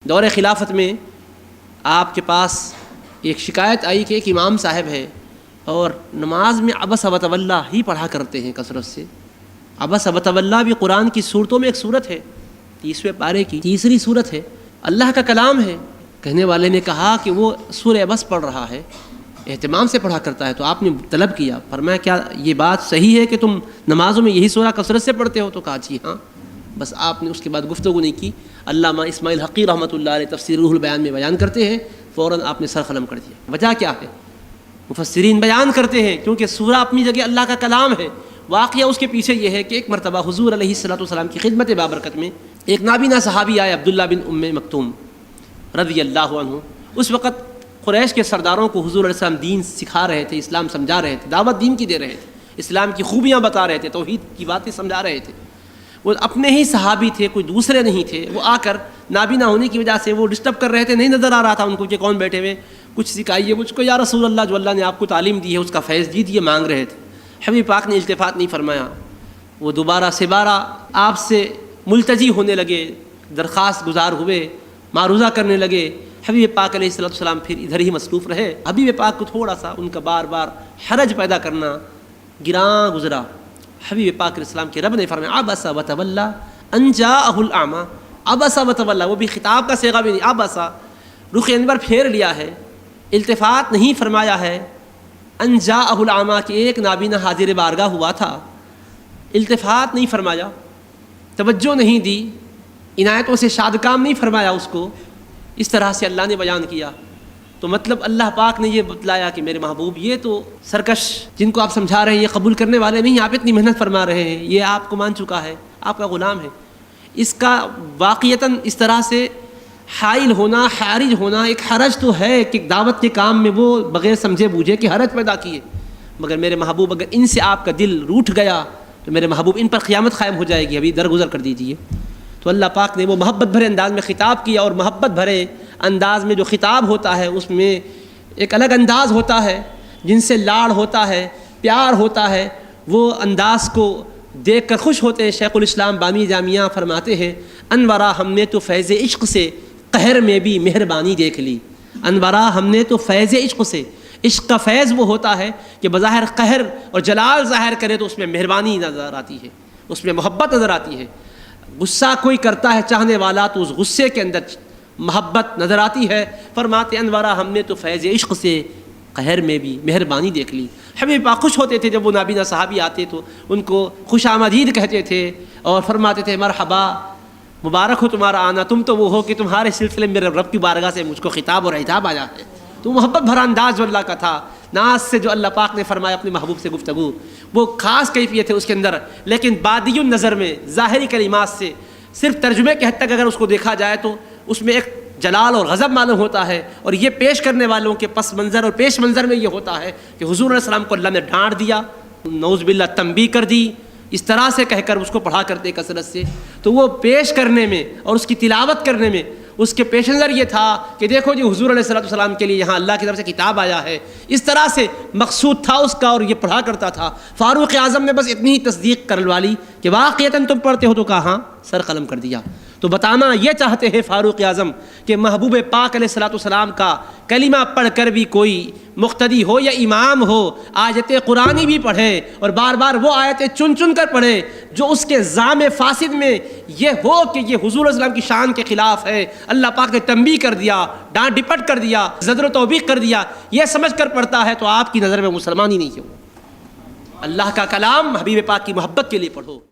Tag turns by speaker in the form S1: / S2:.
S1: دور خلافت میں آپ کے پاس ایک شکایت آئی کہ ایک امام صاحب ہے اور نماز میں عبس و تولی ہی پڑھا کرتے ہیں کثرت سے۔ عبس و تولی بھی قرآن کی صورتوں میں ایک صورت ہے، 30ویں پارے کی تیسری صورت ہے، اللہ کا کلام ہے۔ کہنے والے نے کہا کہ وہ سورہ عبس پڑھ رہا ہے، اہتمام سے پڑھا کرتا ہے، تو آپ نے طلب کیا، فرمایا کیا یہ بات صحیح ہے کہ تم نمازوں میں یہی سورہ کثرت سے پڑھتے ہو؟ تو کہا جی ہاں۔ بس آپ نے اس کے بعد گفتگو نہیں کی۔ علامہ اسماعیل حقی رحمۃ اللہ علیہ تفسیر روح البیان میں بیان کرتے ہیں، فوراً آپ نے سر قلم کر دیا۔ وجہ کیا ہے؟ مفسرین بیان کرتے ہیں کیونکہ سورہ اپنی جگہ اللہ کا کلام ہے۔ واقعہ اس کے پیچھے یہ ہے کہ ایک مرتبہ حضور علیہ الصلوۃ والسلام کی خدمت بابرکت میں ایک نابینا صحابی آئے، عبداللہ بن ام مکتوم رضی اللہ عنہ۔ اس وقت قریش کے سرداروں کو حضور علیہ السلام دین سکھا رہے تھے، اسلام سمجھا رہے تھے، دعوت دین کی دے رہے تھے، اسلام کی خوبیاں بتا رہے تھے، توحید کی باتیں سمجھا رہے تھے۔ وہ اپنے ہی صحابی تھے، کوئی دوسرے نہیں تھے۔ وہ آ کر نابینا ہونے کی وجہ سے وہ ڈسٹرب کر رہے تھے، نہیں نظر آ رہا تھا ان کو کہ کون بیٹھے ہوئے، کچھ سکھائیے مجھ کو یا رسول اللہ، جو اللہ نے آپ کو تعلیم دی ہے اس کا فیض دیجیے، مانگ رہے تھے۔ حبیب پاک نے التفات نہیں فرمایا۔ وہ دوبارہ سے بارہ آپ سے ملتجی ہونے لگے، درخواست گزار ہوئے، معروضہ کرنے لگے۔ حبیب پاک علیہ الصلوۃ والسلام پھر ادھر ہی مصروف رہے۔ حبیب پاک کو تھوڑا سا ان کا بار بار حرج پیدا کرنا گراں گزرا۔ حبیب پاک علیہ السلام کے رب نے فرمایا عبس و تولی ان جاءہ الاعمی۔ عبس و تولی، وہ بھی خطاب کا صیغہ بھی نہیں، عبس، رخ انور پھیر لیا ہے، التفات نہیں فرمایا ہے۔ ان جاءہ الاعمی کہ ایک نابینا حاضر بارگاہ ہوا تھا، التفات نہیں فرمایا، توجہ نہیں دی، عنایتوں سے شادکام نہیں فرمایا اس کو۔ اس طرح سے اللہ نے بیان کیا۔ تو مطلب اللہ پاک نے یہ بتلایا کہ میرے محبوب یہ تو سرکش جن کو آپ سمجھا رہے ہیں یہ قبول کرنے والے نہیں، آپ اتنی محنت فرما رہے ہیں، یہ آپ کو مان چکا ہے، آپ کا غلام ہے۔ اس کا واقعتاً اس طرح سے حائل ہونا، حارج ہونا، ایک حرج تو ہے کہ دعوت کے کام میں وہ بغیر سمجھے بوجھے کہ حرج پیدا کیے، مگر میرے محبوب اگر ان سے آپ کا دل روٹھ گیا تو میرے محبوب ان پر قیامت قائم ہو جائے گی، ابھی درگزر کر دیجیے۔ تو اللہ پاک نے وہ محبت بھرے انداز میں خطاب کیا، اور محبت بھرے انداز میں جو خطاب ہوتا ہے اس میں ایک الگ انداز ہوتا ہے، جن سے لاڑ ہوتا ہے، پیار ہوتا ہے، وہ انداز کو دیکھ کر خوش ہوتے ہیں۔ شیخ الاسلام بامی جامعہ فرماتے ہیں انورا ہم نے تو فیض عشق سے قہر میں بھی مہربانی دیکھ لی۔ انورا ہم نے تو فیض عشق سے، عشق کا فیض وہ ہوتا ہے کہ بظاہر قہر اور جلال ظاہر کرے تو اس میں مہربانی نظر آتی ہے، اس میں محبت نظر آتی ہے۔ غصہ کوئی کرتا ہے چاہنے والا تو اس غصے کے اندر محبت نظر آتی ہے۔ فرماتے انورا ہم نے تو فیض عشق سے قہر میں بھی مہربانی دیکھ لی۔ حبیب پاک خوش ہوتے تھے جب وہ نابینا صحابی آتے تو ان کو خوش آمدید کہتے تھے اور فرماتے تھے مرحبا، مبارک ہو تمہارا آنا، تم تو وہ ہو کہ تمہارے سلسلے میں میرے رب کی بارگاہ سے مجھ کو خطاب اور عتاب آیا ہے۔ تو محبت بھرا انداز جو اللہ کا تھا، ناز سے جو اللہ پاک نے فرمایا اپنے محبوب سے گفتگو، وہ خاص کیفیت ہے اس کے اندر، لیکن بادی النظر میں ظاہری کلمات سے صرف ترجمے کے حد تک اگر اس کو دیکھا جائے تو اس میں ایک جلال اور غضب معلوم ہوتا ہے، اور یہ پیش کرنے والوں کے پس منظر اور پیش منظر میں یہ ہوتا ہے کہ حضور علیہ السلام کو اللہ نے ڈانٹ دیا، نعوذ باللہ تنبیہ کر دی، اس طرح سے کہہ کر اس کو پڑھا کرتے کثرت سے۔ تو وہ پیش کرنے میں اور اس کی تلاوت کرنے میں اس کے پیش نظر یہ تھا کہ دیکھو جی حضور علیہ السلام کے لیے یہاں اللہ کی طرف سے کتاب آیا ہے، اس طرح سے مقصود تھا اس کا، اور یہ پڑھا کرتا تھا۔ فاروق اعظم نے بس اتنی ہی تصدیق کروا لی کہ واقعتاً تم پڑھتے ہو، تو کہا ہاں، سر قلم کر دیا۔ تو بتانا یہ چاہتے ہیں فاروق اعظم کہ محبوب پاک علیہ السلام کا کلمہ پڑھ کر بھی کوئی مقتدی ہو یا امام ہو آیت قرآنی بھی پڑھے، اور بار بار وہ آیتیں چن چن کر پڑھے جو اس کے زام فاسد میں یہ ہو کہ یہ حضور علیہ السلام کی شان کے خلاف ہے، اللہ پاک نے تنبیہ کر دیا، ڈانٹ ڈپٹ کر دیا، زجر و توبیخ کر دیا، یہ سمجھ کر پڑھتا ہے تو آپ کی نظر میں مسلمان ہی نہیں ہے۔ اللہ کا کلام حبیب پاک کی محبت کے لیے پڑھو۔